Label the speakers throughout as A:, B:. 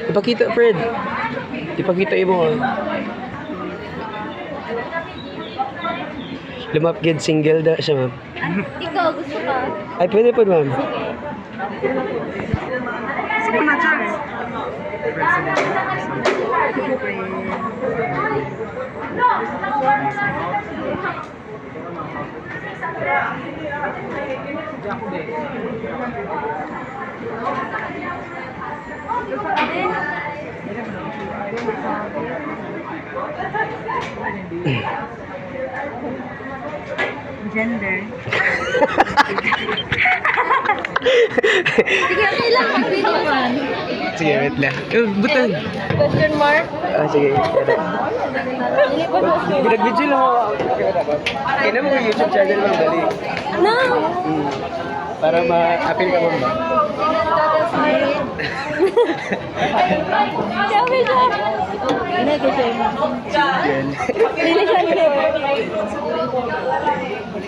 A: Ipakita, Fred. Ipakita mo. Lumapgid single da siya, ma'am.
B: Ikaw, gusto ka?
A: Ay, pwede po, ma'am.
B: Sige na, Charles. Gender. Sige, okay lang. Mag-video ka.
A: Sige, wait lang. Butang.
B: Question mark?
A: Sige.
B: Hindi ko na sure.
A: Pinag-video lang ako. Kaya mo yung YouTube channel lang dali.
B: No!
A: Para ma-appeal ka mo ba?
B: Sabi na. Hindi ko siya. Hindi siya sure.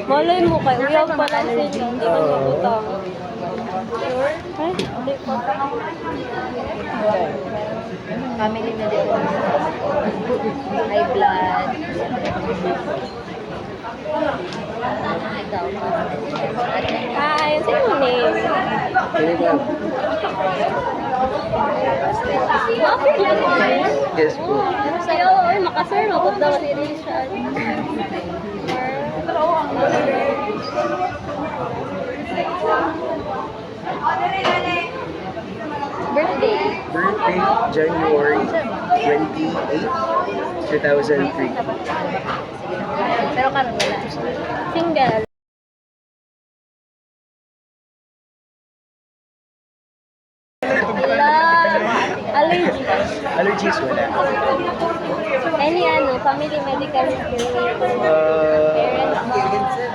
B: Malay mo kay uyaw pa lang sila. Hindi man mabutang. Sure? Ay, hindi pa. Family na din. High blood. Ikaw. Hi, sino mo name? Mapit lang mo.
A: Yes po.
B: Sa'yo, makasir, mabot daw si Rachel. Birthday.
A: Birthday, January 28, 2003.
B: Pero karon wala. Single. Wala. Allergies.
A: Allergies, wala.
B: Any family medical history. Parents mo.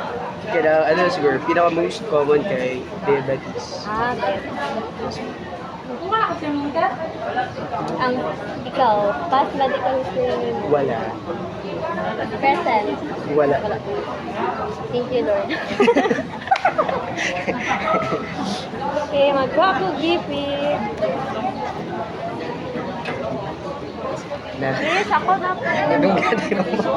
A: Kaya siguro, pinaka-most common kay diabetes.
B: Diabetes. Ang ikaw, past medical history mo.
A: Wala.
B: Present.
A: Wala.
B: Thank you, Lord. Okay, mag-wapo, Gippy.
A: Na.
B: Yes, ako na po.
A: Anong gano'n mo?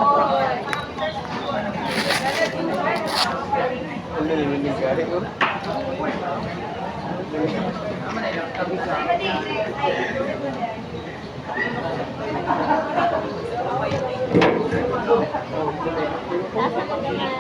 A: Ano naman yung gari mo?
B: Nasa ko naman.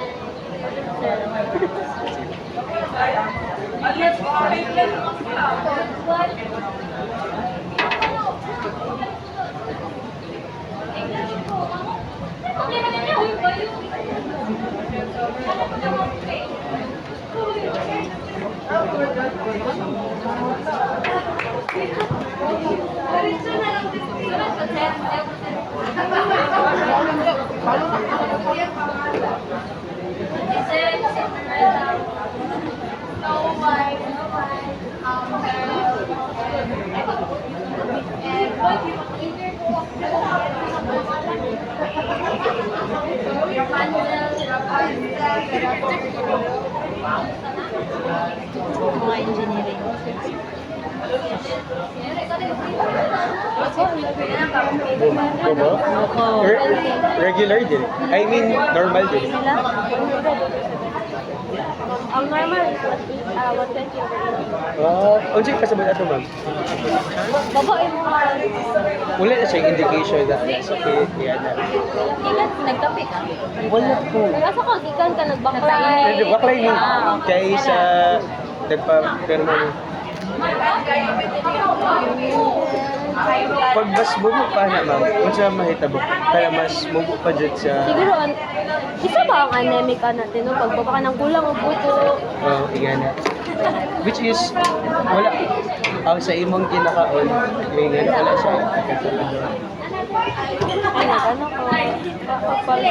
B: Mga engineering.
A: Regular din. I mean, normal din.
B: Ang normal is 120 over 80.
A: Unsa yung kasabot ato, ma'am?
B: Babae mo.
A: Wala na siyang indication na sakit, yan na.
B: Ikan, nagkape ka?
A: Wala po.
B: Nasa ka, ikan ka nagbaklay.
A: Baklay mo. Kaya sa nagpa-perma mo. Pag mas mubo pa na, ma'am, kung siya mahitabo, kaya mas mubo pa dyan sa...
B: Siguro, isa ba ang anemic ka natin, no? Pagbaba ka ng kulang o puto?
A: Igana. Which is, wala. Ang sa imong kinakaon, may nga wala siya.
B: Ay, nag-ano ko? Kakapal.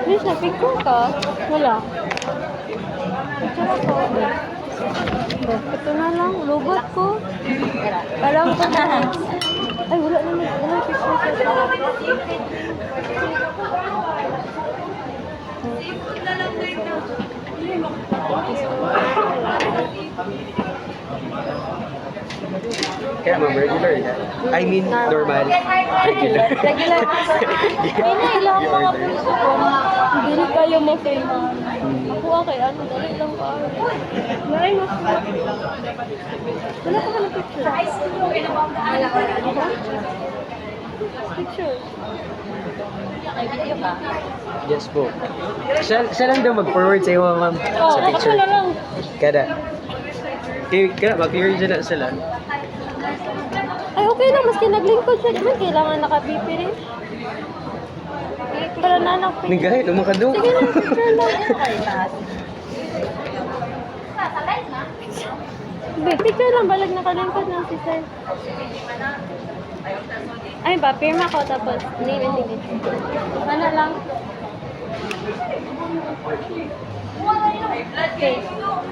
B: Miss, napicture ka? Wala. Picture ako. Ito na lang, lubot ko. Alam ko na. Ay, wala naman Walang picture sa
A: Kaya ma'am, regular na. I mean, normal. Regular.
B: Regular. May nailang mga puso ko. Hindi kayo ma-film. Ako okay, ano, dali lang ka. Ay, mas. Wala ka na picture. Picture. Ay, video ka?
A: Yes po. Siya lang daw mag-forward sa iyo, ma'am.
B: Oo,
A: Sa
B: ako
A: picture.
B: na lang.
A: Kada. Kaya mag-clear dyan na sila.
B: Ay, okay lang. Maski naglingkod siya naman, kailangan naka-BP rin. Para nanak picture.
A: Nagahit, umakado.
B: Sige lang, picture lang. Picture lang, balag nakalingkod na si sir. Ay ba, pirma ko tapos name and signature. Sana lang. Okay.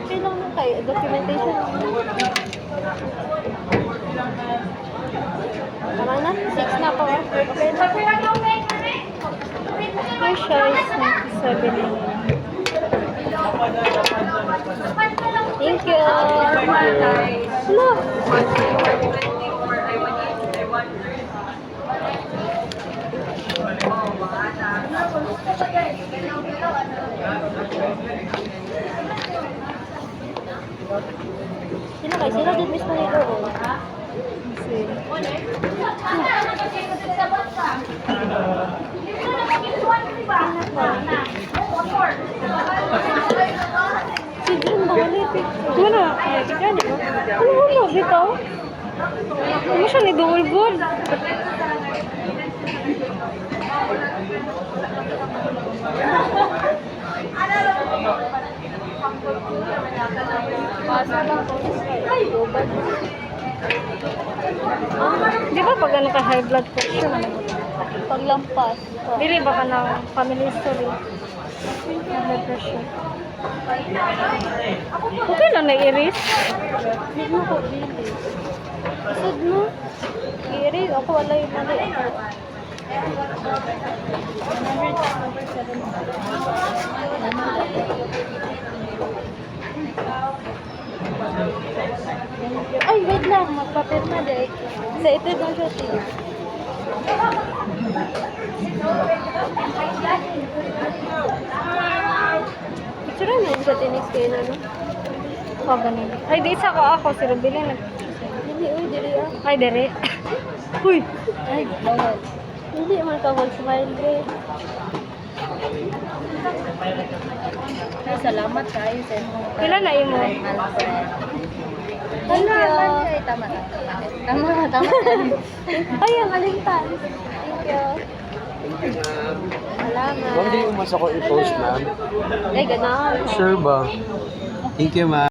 B: Okay lang na kayo. Documentation. Tama na? 6 na po. Okay na. My size 97 na. Thank you. Hello. Sino kayo? Sino din mismo nito? Si Jun ba? Wala yung picture. Wala. Ay, picture di ba? Ano mo dito? Ano siya ni Dual Gold? Di ba pag ano ka high blood pressure? Paglampas. Dili ba ka ng family history? High blood pressure. Okay lang na-iris. Hindi mo ko iris. Isod mo. Iris. Ako wala yung mali. Ay, wait lang. Magpapirma dahil. Sa ito na siya siya. Picture na yun sa tinis kayo na, no? O, ganun. Ay, di isa ko ako. Si Rubilin nag... Hindi, uy, diri ah. Ay, diri. Uy! Ay, bawal. Hindi man ka mag-smile, eh.
C: Ay, salamat kayo sa inyo.
B: Ilan na imo?
C: Thank you. Ay, tama na. Tama.
B: Ay, ang alingtan. Thank you. Salamat.
A: Huwag din umasa ko i-post, ma'am.
B: Ay, gano'n.
A: Sure ba? Thank you, ma'am.